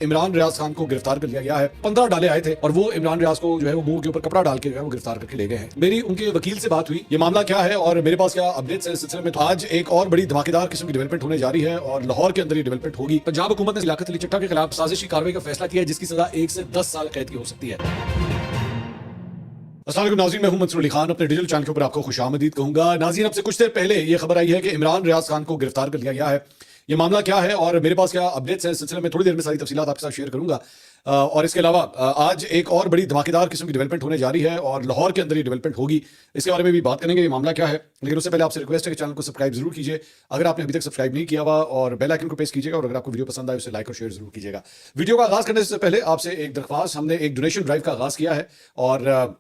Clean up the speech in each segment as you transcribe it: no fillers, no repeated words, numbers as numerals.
इमरान रियाज खान को गिरफ्तार कर लिया गया है। 15 डाले आए थे और वो इमरान रियाज को जो है वो मुंह के ऊपर कपड़ा डाल के जो है वो गिरफ्तार करके ले गए हैं। मेरी उनके वकील से बात हुई, ये मामला क्या है और मेरे पास क्या अपडेट्स है इस सिलसिले में। तो आज एक और बड़ी धमाकेदार किस्म की डेवलपमेंट होने जा रही है और लाहौर के अंदर ये डेवलपमेंट होगी। पंजाब हुकूमत ने लियाकत अली चट्टा के खिलाफ साजिशी कार्रवाई का फैसला किया है जिसकी सजा 1 से 10 साल कैद की हो सकती है। अस्सलाम वालेकुम नाज़रीन, मैं हूं मंसूर अली खान। अपने डिजिटल चैनल के ऊपर आपको खुशामदीद कहूंगा। नाज़रीन, अब से कुछ देर पहले ये खबर आई है कि इमरान रियाज खान को गिरफ्तार कर लिया गया है। ये मामला क्या है और मेरे पास क्या अपडेट्स है इस सिलसिले में, थोड़ी देर में सारी तफसीलात आपके साथ शेयर करूंगा। और इसके अलावा आज एक और बड़ी धमाकेदार किस्म की डेवलपमेंट होने जा रही है और लाहौर के अंदर ये डेवलपमेंट होगी, इसके बारे में भी बात करेंगे। ये मामला क्या है, लेकिन उससे पहले आपसे रिक्वेस्ट है कि चैनल को सब्सक्राइब जरूर कीजिए अगर आपने अभी तक सब्सक्राइब नहीं किया हुआ, और बेल आइकन को प्रेस कीजिएगा, और अगर आपको वीडियो पसंद आए उसे लाइक और शेयर जरूर कीजिएगा। वीडियो का आगाज करने से पहले आपसे एक दरख्वास्त, हमने एक डोनेशन ड्राइव का आगाज किया है और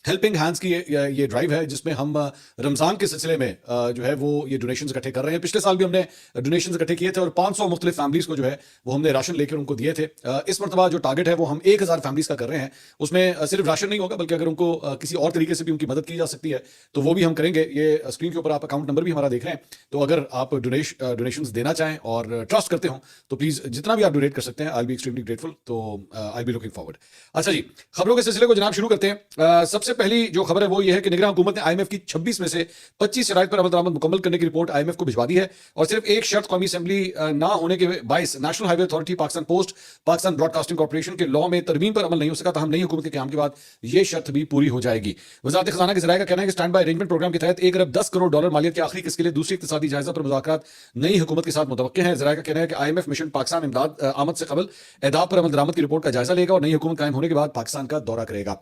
हेल्पिंग हैंड्स की ये ड्राइव है जिसमें हम रमज़ान के सिलसिले में जो है वो ये डोनेशंस इकट्ठे कर रहे हैं। पिछले साल भी हमने डोनेशंस इकट्ठे किए थे और 500 मुख्तलिफ फैमिलीज़ को जो है वो हमने राशन लेकर उनको दिए थे। इस मरतबा जो टारगेट है वो हम 1000 फैमिलीज़ का कर रहे हैं। उसमें सिर्फ राशन नहीं होगा बल्कि अगर उनको किसी और तरीके से भी उनकी मदद की जा सकती है तो वो भी हम करेंगे। ये स्क्रीन के ऊपर आप अकाउंट नंबर भी हमारा देख रहे हैं, तो अगर आप डोनेशंस देना चाहें और ट्रस्ट करते हो तो प्लीज़ जितना भी आप डोनेट कर सकते हैं, आई बी एक्सट्रीमली ग्रेटफुल। तो आई बी लुकिंग फॉरवर्ड। अच्छा जी, खबरों के सिलसिले को जनाब शुरू करते हैं। सबसे पहली जो खबर है वो ये है कि निगरान हुकूमत ने आईएमएफ की 26 में से 25 शराइत पर अमल दरामद मुकम्मल करने की रिपोर्ट आईएमएफ को भिजवा दी है और सिर्फ एक शर्त कौमी असेंबली ना होने के बायस national highway authority Pakistan post Pakistan broadcasting corporation के लॉ में तरमीम पर अमल नहीं हो सका, तो हम नई हुकूमत के क़याम के बाद ये शर्त भी पूरी हो जाएगी। वज़ारत ख़ज़ाना के ज़राए का कहना है कि स्टैंड बाय अरेंजमेंट प्रोग्राम के तहत 1 अरब 10 करोड़ डॉलर मालियत के आखिरी किस्त के लिए दूसरी इक़्तिसादी जायज़ा पर मुज़ाकरात नई हुकूमत के साथ मुतवक्किल हैं। ज़राए का कहना है कि आईएमएफ मिशन पाकिस्तान इमदाद आमद से कबल एहदाफ पर अमल दरामद की रिपोर्ट का जायजा लेगा और नई हुकूमत कायम होने के बाद पाकिस्तान का दौरा करेगा।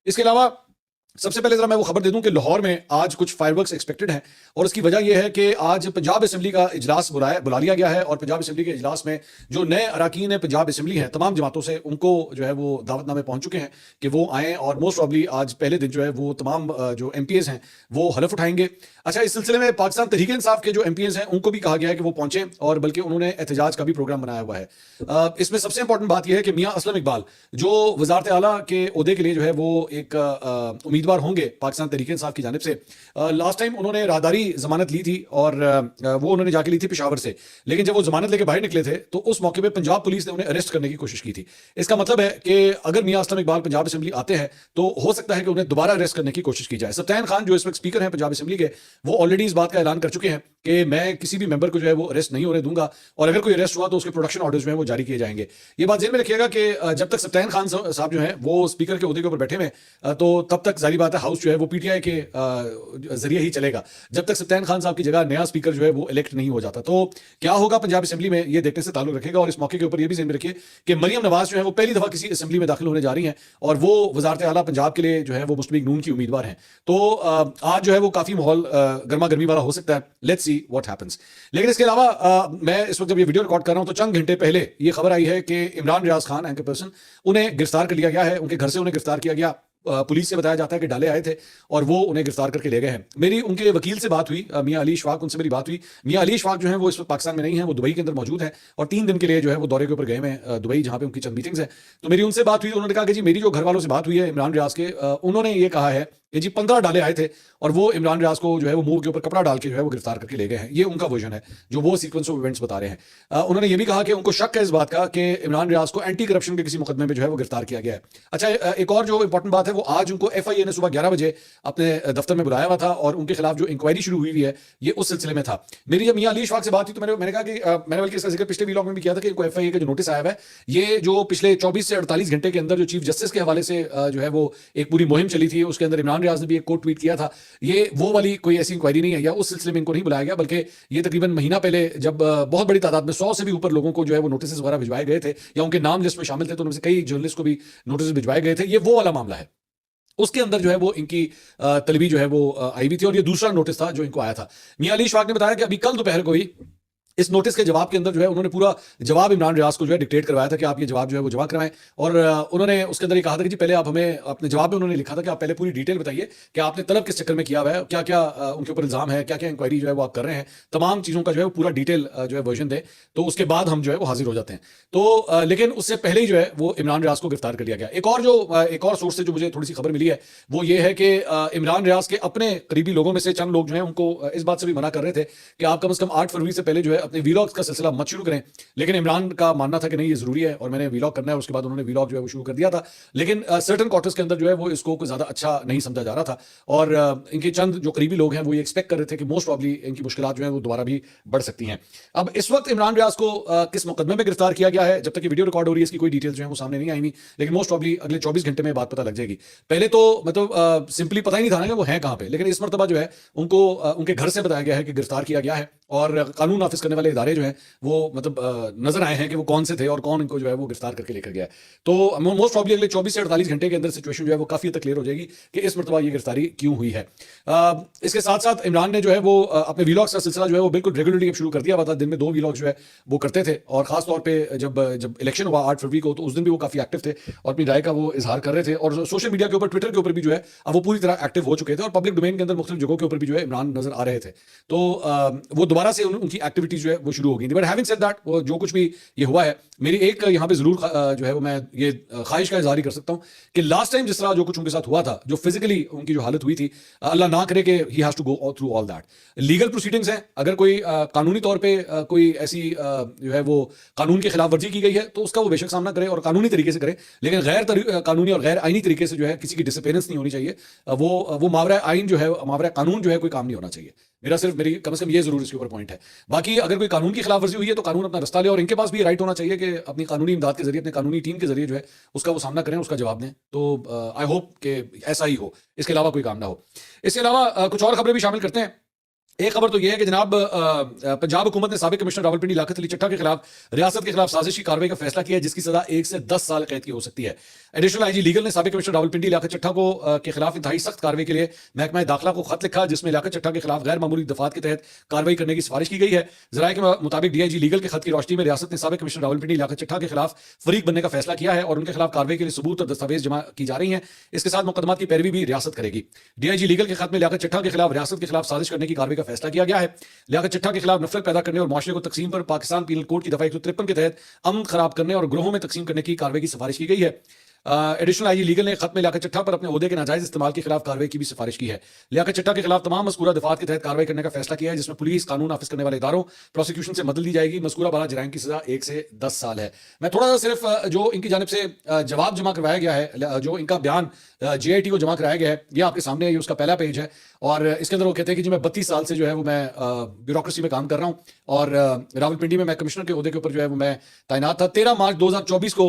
इसके अलावा सबसे पहले जरा मैं वो खबर दे दूं कि लाहौर में आज कुछ फायरवर्क्स एक्सपेक्टेड हैं और उसकी वजह यह है कि आज पंजाब असेंबली का इजलास बुला लिया गया है और पंजाब असेंबली के इजलास में जो नए अरकान पंजाब असेंबली है तमाम जमातों से, उनको जो है वो दावतनामे पहुंच चुके हैं कि वो आएँ और मोस्ट प्रॉब्ली आज पहले दिन जो है वो तमाम जो MPs हैं वो हलफ उठाएंगे। अच्छा, इस सिलसिले में पाकिस्तान तहरीक इंसाफ के जो MPs हैं उनको भी कहा गया है कि वो पहुंचे और बल्कि उन्होंने एहतजाज का भी प्रोग्राम बनाया हुआ है। इसमें सबसे इंपॉर्टेंट बात यह है कि मियां असलम इकबाल जो वजारत आला के ओहदे के लिए जो है वो एक उम्मीदवार होंगे पाकिस्तान तहरीक इंसाफ की जानिब से, लास्ट टाइम उन्होंने राहदारी जमानत ली थी और वो उन्होंने जाके ली थी पेशावर से, लेकिन जब वो जमानत लेके बाहर निकले थे तो उस मौके पे पंजाब पुलिस ने उन्हें अरेस्ट करने की कोशिश की थी। इसका मतलब है कि अगर मियां असलम इकबाल पंजाब असेंबली आते हैं तो हो सकता है कि उन्हें दोबारा अरेस्ट करने की कोशिश की जाए। सब्तान खान जो इस वक्त स्पीकर हैं पंजाब असेंबली के, वो ऑलरेडी इस बात का ऐलान कर चुके हैं कि मैं किसी भी मेंबर को जो है वो अरेस्ट नहीं होने दूंगा और अगर कोई अरेस्ट हुआ तो उसके प्रोडक्शन ऑर्डर्स जो है वो जारी किए जाएंगे। ये बात ज़हन में रखिएगा कि जब तक सब्तान खान साहब जो है वो स्पीकर के ओहदे के ऊपर बैठे हुए तो तब तक जारी बात है हाउस जो है वो PTI के जरिए ही चलेगा, जब तक सब्तान खान साहब की जगह नया स्पीकर जो है वो इलेक्ट नहीं हो जाता। तो क्या होगा पंजाब असेंबली में, ये देखने से ताल्लुक रखेगा। और इस मौके के ऊपर ये भी ज़हन में रखिए कि मरियम नवाज जो है वो पहली दफा किसी असेंबली में दाखिल होने जा रही हैं और वो वजारत आला पंजाब के लिए जो है वो मुस्लिम लीग नून की उम्मीदवार हैं। तो आज जो है वो काफी माहौल गर्मा गर्मी वाला हो सकता है। Let's see what happens. लेकिन इसके अलावा मैं इस वक्त जब ये वीडियो रिकॉर्ड कर रहा हूं तो चंद घंटे पहले ये खबर आई है कि इमरान रियाज खान एंकर पर्सन, उन्हें गिरफ्तार कर लिया गया है। उनके घर से उन्हें गिरफ्तार किया गया। पुलिस से बताया जाता है कि डाले आए थे और वो उन्हें गिरफ्तार करके ले गए हैं। मेरी उनके वकील से बात हुई, मियां अली इशफाक, उनसे मेरी बात हुई। मियां अली इशफाक जो है वो इस वक्त पाकिस्तान में नहीं है, वो दुबई के अंदर मौजूद है और 3 दिन के लिए जो है वो दौरे के ऊपर गए हैं दुबई, जहां पे उनकी चंद मीटिंग्स हैं। तो मेरी उनसे बात हुई, उन्होंने कहा कि जी मेरी जो घर वालों से बात हुई है इमरान रियाज के, उन्होंने ये कहा है कि जी 15 डाले आए थे और वो इमरान रियाज को जो है वो मुंह के ऊपर कपड़ा डाल के जो है वो गिरफ्तार करके ले गए हैं। ये उनका वर्जन है जो वो सीक्वेंस ऑफ इवेंट्स बता रहे हैं। उन्होंने ये भी कहा कि उनको शक है इस बात का कि इमरान रियाज को एंटी करप्शन के किसी मुकदमे में जो है वो गिरफ्तार किया गया है। अच्छा, एक और जो इंपॉर्टेंट बात है वो आज उनको FIA ने सुबह 11 बजे अपने दफ्तर में बुलाया हुआ था और उनके खिलाफ जो इंक्वायरी शुरू हुई है ये उस सिलसिले में था। मेरी जब मियां अली इशफाक से बात हुई तो मैंने कहा कि मैंने बल्कि इसका जिक्र पिछले व्लॉग में भी किया था कि इनको FIA का जो नोटिस आया है ये जो पिछले 24 से 48 घंटे के अंदर जो चीफ जस्टिस के हवाले से जो है वो एक पूरी मुहिम चली थी, उसके अंदर इमरान रियाज ने भी एक कोट ट्वीट किया था। ये वो वाली कोई ऐसी इंक्वायरी नहीं है या उस सिलसिले में इनको नहीं बुलाया गया, बल्कि ये तकरीबन महीना पहले जब बहुत बड़ी तादाद में 100 से भी ऊपर लोगों को जो है वो नोटिस वगैरह भिजवाए गए थे या उनके नाम लिस्ट में शामिल थे, तो उनमें से कई जर्नलिस्ट को भी नोटिस भिजवाए गए थे। ये वो वाला मामला है, उसके अंदर जो है वो इनकी तलबी जो है वो आई भी थी और ये दूसरा नोटिस था जो इनको आया था। मियां अली इशफाक ने बताया कि अभी कल दोपहर को ही इस नोटिस के जवाब के अंदर जो है उन्होंने पूरा जवाब इमरान रियाज को जो है डिक्टेट करवाया था कि आप ये जवाब जो है वो जमा करवाएं और उन्होंने उसके अंदर ये कहा था कि जी पहले आप हमें अपने जवाब में उन्होंने लिखा था कि आप पहले पूरी डिटेल बताइए कि आपने तलब किस चक्कर में किया हुआ है, क्या क्या उनके ऊपर इल्जाम है, क्या क्या इंक्वायरी जो है वो आप कर रहे हैं, तमाम चीज़ों का जो है वो पूरा डिटेल जो है वर्जन दे, तो उसके बाद हम जो है वो हाजिर हो जाते हैं। तो लेकिन उससे पहले ही जो है वो इमरान रियाज को गिरफ्तार कर लिया गया। एक और सोर्स से जो मुझे थोड़ी सी खबर मिली है वो ये है कि इमरान रियाज के अपने करीबी लोगों में से चंद लोग जो है उनको इस बात से भी मना कर रहे थे कि आप कम से कम 8 फरवरी से पहले जो है अपने वीलॉग्स का सिलसिला मत शुरू करें। लेकिन इमरान का मानना था कि नहीं ये ज़रूरी है और मैंने वीलॉग करना है, उसके बाद उन्होंने वीलॉग जो है वो शुरू कर दिया था। लेकिन सर्टन क्वार्टर्स के अंदर जो है वो इसको कोई ज़्यादा अच्छा नहीं समझा जा रहा था और इनके चंद जो करीबी लोग हैं वो ये एक्सपेक्ट कर रहे थे कि मोस्ट प्रॉब्ली इनकी मुश्किलात जो है वो दोबारा भी बढ़ सकती हैं। अब इस वक्त इमरान रियाज को किस मुकदमे में गिरफ्तार किया गया है, जब तक ये वीडियो रिकॉर्ड हो रही है इसकी कोई डिटेल्स जो है वो सामने नहीं आई हुई, लेकिन मोस्ट प्रॉब्ली अगले 24 घंटे में बात पता लग जाएगी। पहले तो मतलब सिंपली पता ही नहीं था ना कि वो हैं कहाँ पे, लेकिन इस मरतबा जो है उनको उनके घर से बताया गया है कि गिरफ्तार किया गया है और कानून नाफिज करने वाले इदारे जो हैं वो मतलब नजर आए हैं कि वो कौन से थे और कौन इनको जो है वो गिरफ्तार करके लेकर गया है। तो मोस्ट प्रॉब्ली अगले 24 से 48 घंटे के अंदर सिचुएशन जो है वो काफी हद तक क्लियर हो जाएगी कि इस मरतबा ये गिरफ्तारी क्यों हुई है। इसके साथ साथ इमरान ने जो है वो अपने वीलॉग्स का सिलसिला जो है वो बिल्कुल रेगुलरली शुरू कर दिया हुआ था। दिन में 2 वीलॉग जो है वो करते थे और खासतौर पर जब इलेक्शन हुआ 8 फरवरी को, तो उस दिन भी वो काफी एक्टिव थे और अपनी राय का वो इजहार कर रहे थे और सोशल मीडिया के ऊपर, ट्विटर के ऊपर भी जो है अब वो पूरी तरह एक्टिव हो चुके थे और पब्लिक डोमेन के अंदर मुख्तलिफ जगहों के ऊपर भी जो है इमरान नजर आ रहे थे। तो वो दोबारा से उनकी एक्टिविटीज जो है वो शुरू हो गई थी। बट हैविंग सेड दैट, वो जो कुछ भी ये हुआ है, मेरी एक यहाँ पे जरूर जो है वो मैं ये ख्वाहिश का इजहार कर सकता हूँ कि लास्ट टाइम जिस तरह जो कुछ उनके साथ हुआ था, जो फिजिकली उनकी जो हालत हुई थी, अल्लाह ना करे कि he has to go through all that. Legal proceedings हैं, अगर कोई कानूनी तौर पे कोई ऐसी जो है वो कानून की खिलाफ वर्जी की गई है तो उसका वो बेशक सामना करे और कानूनी तरीके से करे, लेकिन गैर कानूनी और गैर आईनी तरीके से जो है किसी की डिसअपेयरेंस नहीं होनी चाहिए। वो मावरा आइन जो है, मावरा कानून जो है कोई काम नहीं होना चाहिए। मेरी कम से कम ये जरूर इसके ऊपर पॉइंट है। बाकी अगर कोई कानून की खिलाफ वर्जी हुई है तो कानून अपना रास्ता ले और इनके पास भी राइट होना चाहिए कि अपनी कानूनी इमदाद के जरिए, अपने कानूनी टीम के जरिए जो है उसका वो सामना करें, उसका जवाब दें। तो आई होप कि ऐसा ही हो, इसके अलावा कोई काम ना हो। इसके अलावा कुछ और खबरें भी शामिल करते हैं। एक खबर तो यह है कि जनाब पंजाब हुकूमत ने साबिक कमिश्नर रावलपिंडी लियाकत अली चट्टा के खिलाफ रियासत के खिलाफ साजिश की कार्रवाई का फैसला किया है, जिसकी सजा 1 से 10 साल कैद की हो सकती है। एडिशनल आईजी लीगल ने साबिक कमिश्नर रावलपिंडी लियाकत चट्टा को के खिलाफ इंतहाई सख्त कार्रवाई के लिए महकमा दाखिला को खत लिखा, जिसमें लियाकत चट्टा के खिलाफ गैर मामूली दफात के तहत कार्रवाई करने की सिफारिश की गई है। जराये के मुताबिक डीआईजी लीगल के खत की रोशनी में रियासत ने साबिक कमिश्नर रावलपिंडी लियाकत चट्टा के खिलाफ फरीक बनने का फैसला किया है और उनके खिलाफ कार्रवाई के लिए सबूत और दस्तावेज जमा की जा रही है। इसके साथ मुकदमात की पैरवी भी रियासत करेगी। डीआईजी लीगल के खत में लियाकत चट्टा के खिलाफ रियासत के खिलाफ साजिश करने की कार्रवाई का फैसला किया गया है। लियाकत चट्टा के खिलाफ नफरत पैदा करने और माशरे को तकसीम पर पाकिस्तान पीनल कोड की दफा 153 के तहत अमन खराब करने और ग्रोहों में तकसीम करने की कार्रवाई की सिफारिश की गई है। एडिशनल आईजी लीगल ने खत में लियाकत चट्टा पर अपने ओहदे के नाजायज इस्तेमाल के खिलाफ कार्रवाई की भी सिफारिश की है। लियाकत चट्टा के खिलाफ तमाम मज़कूरा दफात के तहत कार्रवाई करने का फैसला किया है, जिसमें पुलिस, कानून नाफिज करने वाले इदारों, प्रोसिक्यूशन से मदद ली जाएगी। मज़कूरा बाला जराइम की सजा 1 से 10 साल है। मैं थोड़ा सा सिर्फ जो इनकी जानिब से जवाब जमा करवाया गया है, जो इनका बयान JIT को जमा कराया गया है, ये आपके सामने है, ये उसका पहला पेज है और इसके अंदर वो कहते हैं कि जी मैं 32 साल से जो है वो मैं ब्यूरोक्रेसी में काम कर रहा हूँ और रावलपिंडी में मैं कमिश्नर के ओहदे के ऊपर जो है वो मैं तैनात था। 13 मार्च 2024 को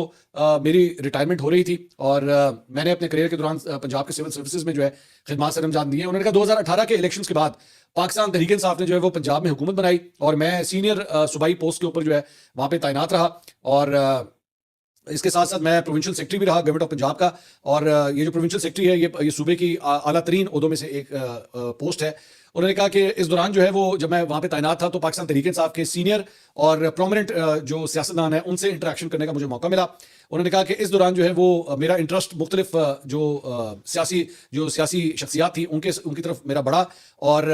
मेरी रिटायरमेंट हो रही थी और मैंने अपने करियर के दौरान पंजाब के सिविल सर्विसेज में जो है खिदमत सर अंजाम दिए। उन्होंने कहा 2018 के इलेक्शंस के बाद पाकिस्तान तहरीक इंसाफ ने जो है वो पंजाब में हुकूमत बनाई और मैं सीनियर सूबाई पोस्ट के ऊपर जो है वहाँ पे तैनात रहा और इसके साथ साथ मैं प्रोविंशियल सेक्रेटरी भी रहा गवर्नमेंट ऑफ पंजाब का। और ये जो प्रोविंशियल सेक्रेटरी है ये सूबे की आला तरीन ओहदों में से एक पोस्ट है। उन्होंने कहा कि इस दौरान जो है वो जब मैं वहाँ पे तैनात था तो पाकिस्तान तहरीक इंसाफ के सीनियर और प्रोमिनेंट जो सियासतदान है उनसे इंटरेक्शन करने का मुझे मौका मिला। उन्होंने कहा कि इस दौरान जो है वो मेरा इंटरेस्ट मुख्तलिफ जो सियासी शख्सियात थी उनकी तरफ मेरा बढ़ा और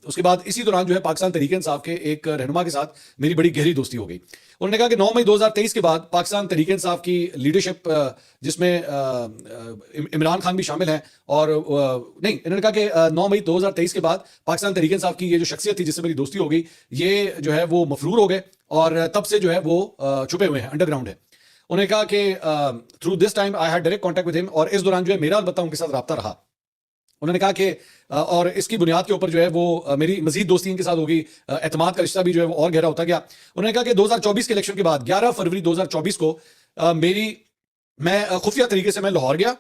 उसके बाद इसी दौरान जो है पाकिस्तान तहरीक इंसाफ के एक रहनुमा के साथ मेरी बड़ी गहरी दोस्ती हो गई। उन्होंने कहा कि 9 मई 2023 के बाद पाकिस्तान तहरीक इंसाफ की लीडरशिप, जिसमें इमरान खान भी शामिल हैं और नहीं, इन्होंने कहा कि 9 मई 2023 के बाद पाकिस्तान तहरीक इंसाफ की ये जो शख्सियत थी जिससे मेरी दोस्ती हो गई, ये जो है वो मफरूर हो गए और तब से जो है वो छुपे हुए हैं, अंडरग्राउंड है। उन्होंने कहा कि through this time I had direct contact with him और इस दौरान जो है मेरा अलबत्ता उनके साथ रब्ता रहा। उन्होंने कहा कि और इसकी बुनियाद के ऊपर जो है वो मेरी मजीद दोस्ती इनके साथ होगी, एतमाद का रिश्ता भी जो है वो और गहरा होता गया। उन्होंने कहा कि 2024 के इलेक्शन के बाद 11 फरवरी 2024 को मैं खुफिया तरीके से मैं लाहौर गया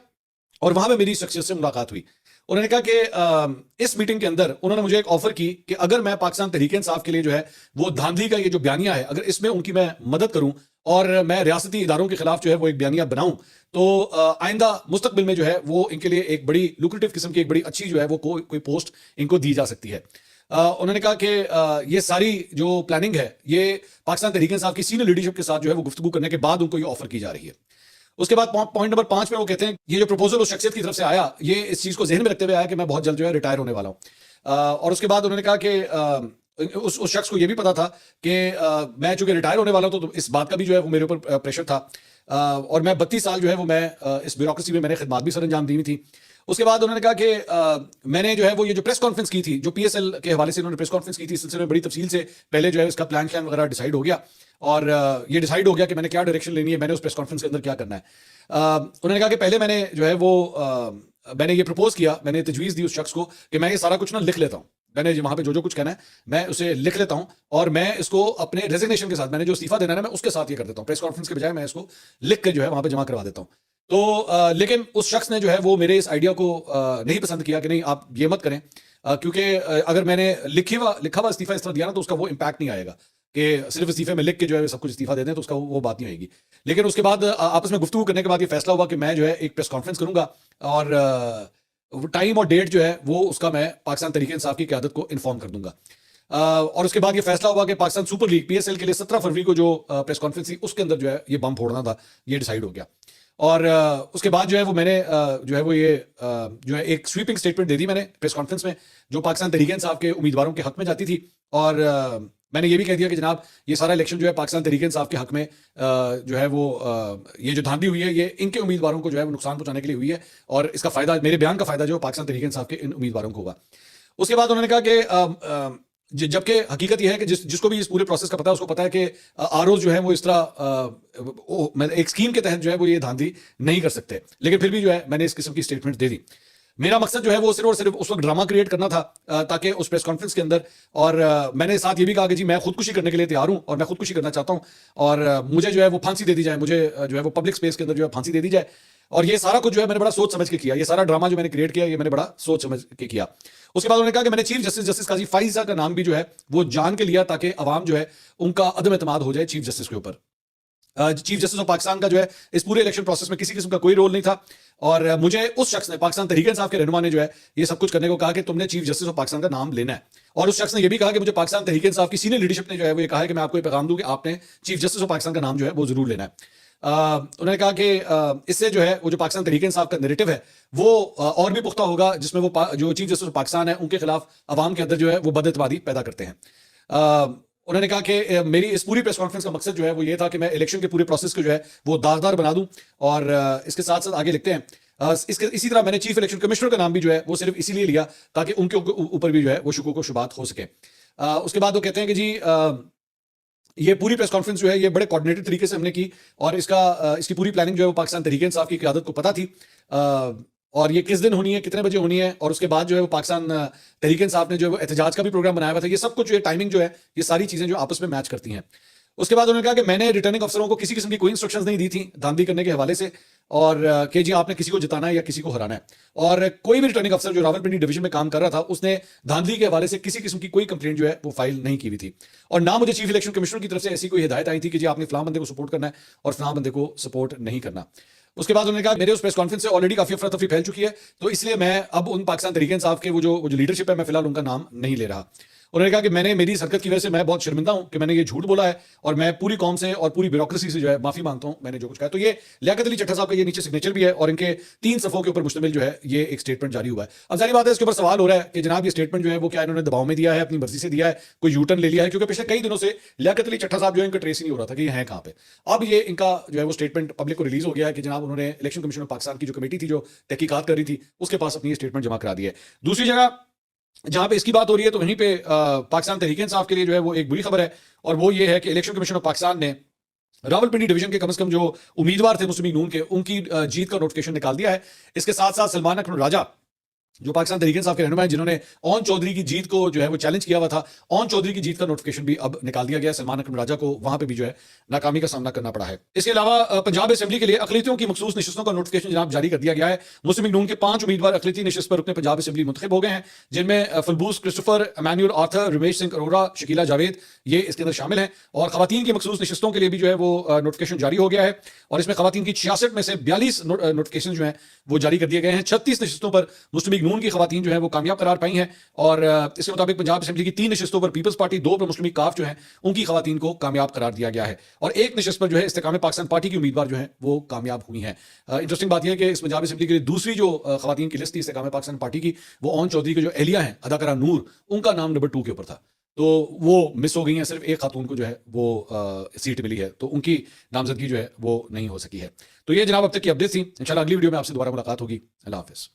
और वहां पे मेरी शख्सियत से मुलाकात हुई। उन्होंने कहा कि इस मीटिंग के अंदर उन्होंने मुझे एक ऑफर की कि अगर मैं पाकिस्तान तहरीक इंसाफ के लिए जो है वो धांधली का ये जो बयानिया है, अगर इसमें उनकी मैं मदद करूं और मैं रियासती इदारों के खिलाफ जो है वो एक बयानिया बनाऊं तो आइंदा मुस्तकबिल में जो है वो इनके लिए एक बड़ी लुक्रेटिव किस्म की एक बड़ी अच्छी जो है वो कोई पोस्ट इनको दी जा सकती है। उन्होंने कहा कि ये सारी जो प्लानिंग है ये पाकिस्तान तहरीक इंसाफ की सीनियर लीडरशिप के साथ जो है वो गुफ्तगू करने के बाद उनको ये ऑफर की जा रही है। उसके बाद पॉइंट नंबर 5 में वो कहते हैं ये जो प्रपोजल उस शख्सियत की तरफ से आया, ये इस चीज को जहन में रखते हुए आया कि मैं बहुत जल्द जो है रिटायर होने वाला हूं। और उसके बाद उन्होंने कहा कि उस शख्स को ये भी पता था कि मैं चूंकि रिटायर होने वाला हूं तो इस बात का भी जो है वो मेरे ऊपर प्रेशर था और मैं 32 साल जो है वो मैं इस ब्यूरोक्रेसी में मैंने खिदमत भी सर अंजाम दी हुई थी। उसके बाद उन्होंने कहा कि मैंने जो है वो ये जो प्रेस कॉन्फ्रेंस की थी, जो पीएसएल के हवाले से उन्होंने प्रेस कॉन्फ्रेंस की थी, इस सिलसिले में बड़ी तफसील से पहले जो है इसका प्लान श्लान वगैरह डिसाइड हो गया और ये डिसाइड हो गया कि मैंने क्या डायरेक्शन लेनी है, मैंने उस प्रेस कॉन्फ्रेंस के अंदर क्या करना है। उन्होंने कहा कि पहले मैंने जो है वो मैंने ये प्रपोज किया, मैंने तजवीज़ दी उस शख्स को कि मैं ये सारा कुछ ना लिख लेता हूँ, मैंने वहां पे जो जो कुछ कहना है मैं उसे लिख लेता हूं और मैं इसको अपने रेजिग्नेशन के साथ, मैंने जो इस्तीफा देना है ना, मैं उसके साथ ये कर देता हूं, प्रेस कॉन्फ्रेंस के बजाय मैं इसको लिख के जो है वहां पे जमा करवा देता हूं। तो लेकिन उस शख्स ने जो है वो मेरे इस आइडिया को नहीं पसंद किया कि नहीं आप ये मत करें, क्योंकि अगर मैंने लिखा हुआ इस्तीफा इस तरह दिया ना तो उसका वो इंपैक्ट नहीं आएगा कि सिर्फ इस्तीफे में लिख के जो है सब कुछ इस्तीफा दे दें, तो उसका वो बात नहीं आएगी। लेकिन उसके बाद आपस में गुफ्तगू करने के बाद ये फैसला हुआ कि मैं जो है एक प्रेस कॉन्फ्रेंस करूंगा और टाइम और डेट जो है वो उसका मैं पाकिस्तान तहरीक इंसाफ की क़यादत को इन्फॉर्म कर दूंगा। और उसके बाद ये फैसला हुआ कि पाकिस्तान सुपर लीग पीएसएल के लिए 17 फरवरी को जो प्रेस कॉन्फ्रेंस थी उसके अंदर जो है ये बम फोड़ना था, ये डिसाइड हो गया। और उसके बाद जो है वो मैंने जो है वो ये जो है एक स्वीपिंग स्टेटमेंट दे दी मैंने प्रेस कॉन्फ्रेंस में, जो पाकिस्तान तहरीक इंसाफ के उम्मीदवारों के हक में जाती थी। और मैंने ये भी कह दिया कि जनाब ये सारा इलेक्शन जो है पाकिस्तान तहरीक इंसाफ के हक में जो है वो ये जो धांधली हुई है ये इनके उम्मीदवारों को जो है वो नुकसान पहुंचाने के लिए हुई है और इसका फायदा, मेरे बयान का फायदा जो पाकिस्तान तहरीक इंसाफ के इन उम्मीदवारों को होगा। उसके बाद उन्होंने कहा कि जबकि हकीकत यह है कि जिसको भी इस पूरे प्रोसेस का पता है उसको पता है कि आरओ जो है वो इस तरह एक स्कीम के तहत जो है वो ये धांधली नहीं कर सकते, लेकिन फिर भी जो है मैंने इस किस्म की स्टेटमेंट दे दी। मेरा मकसद जो है वो सिर्फ और सिर्फ उस वक्त ड्रामा क्रिएट करना था ताकि उस प्रेस कॉन्फ्रेंस के अंदर, और मैंने साथ ये भी कहा कि जी मैं खुदकुशी करने के लिए तैयार हूं और मैं खुदकुशी करना चाहता हूं और मुझे जो है वो फांसी दे दी जाए, मुझे जो है वो पब्लिक स्पेस के अंदर जो है फांसी दे दी जाए। और ये सारा कुछ जो है मैंने बड़ा सोच समझ के किया, ये सारा ड्रामा जो मैंने क्रिएट किया ये मैंने बड़ा सोच समझ के किया। उसके बाद उन्होंने कहा कि मैंने चीफ जस्टिस काजी फाइजा का नाम भी जो है वो जान के लिया ताकि अवाम जो है उनका अदम एतमाद हो जाए चीफ जस्टिस के ऊपर। चीफ जस्टिस ऑफ पाकिस्तान का जो है इस पूरे इलेक्शन प्रोसेस में किसी किस्म का कोई रोल नहीं था और मुझे उस शख्स ने, पाकिस्तान तहरीक इंसाफ के रहनुमा ने जो है ये सब कुछ करने को कहा कि तुमने चीफ जस्टिस ऑफ पाकिस्तान का नाम लेना है। और उस शख्स ने ये भी कहा कि मुझे पाकिस्तान तहरीक इंसाफ की सीनियर लीडरशिप ने जो है वो ये कहा है कि मैं आपको ये पैगाम दूं कि आपने चीफ जस्टिस ऑफ पाकिस्तान का नाम जो है वो जरूर लेना है। उन्होंने कहा कि इससे जो है वो जो पाकिस्तान तहरीक इंसाफ का नैरेटिव है वो और भी पुख्ता होगा, जिसमें वो जो चीफ जस्टिस ऑफ पाकिस्तान है उनके खिलाफ अवाम के अंदर जो है वो बदअतमादी पैदा करते हैं। उन्होंने कहा कि मेरी इस पूरी प्रेस कॉन्फ्रेंस का मकसद जो है वो ये था कि मैं इलेक्शन के पूरे प्रोसेस को जो है वो दागदार बना दूं। और इसके साथ साथ आगे लिखते हैं इसी तरह मैंने चीफ इलेक्शन कमिश्नर का नाम भी जो है वो सिर्फ इसीलिए लिया ताकि उनके ऊपर भी जो है वो शुकूक व शुबात हो सके। उसके बाद वो कहते हैं कि जी ये पूरी प्रेस कॉन्फ्रेंस जो है ये बड़े कोऑर्डिनेटेड तरीके से हमने की और इसकी पूरी प्लानिंग जो है वो पाकिस्तान तहरीक इंसाफ की क़यादत को पता थी और ये किस दिन होनी है, कितने बजे होनी है, और उसके बाद जो है वो पाकिस्तान तहरीक इंसाफ ने जो है वो एहतजाज का भी प्रोग्राम बनाया हुआ था। ये सब कुछ जो है टाइमिंग जो है ये सारी चीजें जो आपस में मैच करती हैं। उसके बाद उन्होंने कहा कि मैंने रिटर्निंग अफसरों को किसी किस्म की कोई इंस्ट्रक्शंस नहीं दी थी धांधली करने के हवाले से और कि जी आपने किसी को जिताना है या किसी को हराना है। और कोई भी रिटर्निंग अफसर जो रावलपिंडी डिवीजन में काम कर रहा था उसने धांधली के हवाले से किसी किस्म की कोई कंप्लेंट जो है वो फाइल नहीं की हुई थी और ना मुझे चीफ इलेक्शन कमिश्नर की तरफ से ऐसी कोई हिदायत आई थी कि जी आपने फलां बंदे को सपोर्ट करना है और फलां बंदे को सपोर्ट नहीं करना। उसके बाद उन्होंने कहा मेरे उस प्रेस कॉन्फ्रेंस से ऑलरेडी काफी अफरा तफरी फैल चुकी है तो इसलिए मैं अब उन पाकिस्तान तहरीक इंसाफ के वो जो लीडरशिप है मैं फिलहाल उनका नाम नहीं ले रहा। उन्होंने कहा कि मेरी हरकत की वजह से मैं बहुत शर्मिंदा हूं कि मैंने ये झूठ बोला है और मैं पूरी कौम से और पूरी ब्यूरोक्रेसी से जो है माफी मांगता हूं मैंने जो कुछ कहा। तो ये लियाकत अली चट्टा साहब का ये नीचे सिग्नेचर भी है और इनके 3 सफ़ों के ऊपर मुश्तमिल जो है ये एक स्टेटमेंट जारी हुआ है। अब जारी बात है इसके ऊपर सवाल हो रहा है कि जनाब ये स्टेटमेंट जो है वो क्या इन्होंने दबाव में दिया है, अपनी मर्जी से दिया है, कोई यूटर्न ले लिया है, क्योंकि पिछले कई दिनों से लियाकत अली चट्टा साहब जो है इनका ट्रेस ही नहीं हो रहा था कि ये है कहाँ पे। अब ये इनका जो है वो स्टेटमेंट पब्लिक को रिलीज हो गया है कि जनाब उन्होंने इलेक्शन कमीशन ऑफ पाकिस्तान की जो कमेटी थी जो तहकीकात कर रही थी उसके पास अपनी स्टेटमेंट जमा करा दी है। दूसरी जगह जहां पे इसकी बात हो रही है तो वहीं पे पाकिस्तान तहरीक इंसाफ के लिए जो है वो एक बुरी खबर है और वो ये है कि इलेक्शन कमीशन ऑफ पाकिस्तान ने रावलपिंडी डिवीजन के कम से कम जो उम्मीदवार थे मुस्लिम लीग नून के उनकी जीत का नोटिफिकेशन निकाल दिया है। इसके साथ साथ सलमान अकरम राजा जो पाकिस्तान तहरीक इंसाफ के रहनुमा हैं जिन्होंने ओन चौधरी की जीत को जो है वो चैलेंज किया हुआ था, ओन चौधरी की जीत का नोटिफिकेशन भी अब निकाल दिया गया। सलमान अकरम राजा को वहां पे भी जो है नाकामी का सामना करना पड़ा है। इसके अलावा पंजाब असेंबली के लिए अकलियतियों की मखसूस नशिस्तों का नोटिफिकेशन जनाब जारी कर दिया गया है। मुस्लिम लीग नून के 5 उम्मीदवार अकलियती नशिस्त पर रुकने पंजाब असेंबली मुंतखब हो गए हैं, जिनमें फलबूस Christopher, Emmanuel Arthur, Ramesh Singh Arora, Shakila Javed ये इसके अंदर शामिल हैं। और खवातीन की मखसूस नशिस्तों के लिए भी जो है वो नोटिफिकेशन जारी हो गया है और इसमें खवातीन की 66 में से 42 नोटिफिकेशन जो है वो जारी कर दिए गए हैं। 36 नशिस्तों पर मुस्लिम लीग नून की खवातीन जो है वो कामयाब करार पाई हैं और इसके मुताबिक पंजाब असेंबली की 3 नशिस्तों पर पीपल्स पार्टी, 2 पर मुस्लिम लीग काफ जो है उनकी खवातीन को कामयाब करार दिया गया है और 1 नशिस्त पर जो है इस्तेकाम पाकिस्तान पार्टी की उम्मीदवार जो है वो कामयाब हुई हैं। इंटरेस्टिंग बात यह है कि इस पंजाब असेंबली के लिए दूसरी जो खवातीन की लिस्ट थी इस्तेकाम पाकिस्तान पार्टी की, वो ओन चौधरी के जो एहलिया हैं अदाकारा नूर, उनका नाम नंबर 2 के ऊपर था, तो वो मिस हो गई हैं। सिर्फ एक खातून को जो है वो सीट मिली है तो उनकी नामजदगी जो है वो नहीं हो सकी है। तो ये जनाब अब तक की अपडेट थी। इंशाल्लाह अगली वीडियो में आपसे दोबारा मुलाकात होगी। अल्लाह हाफिज़।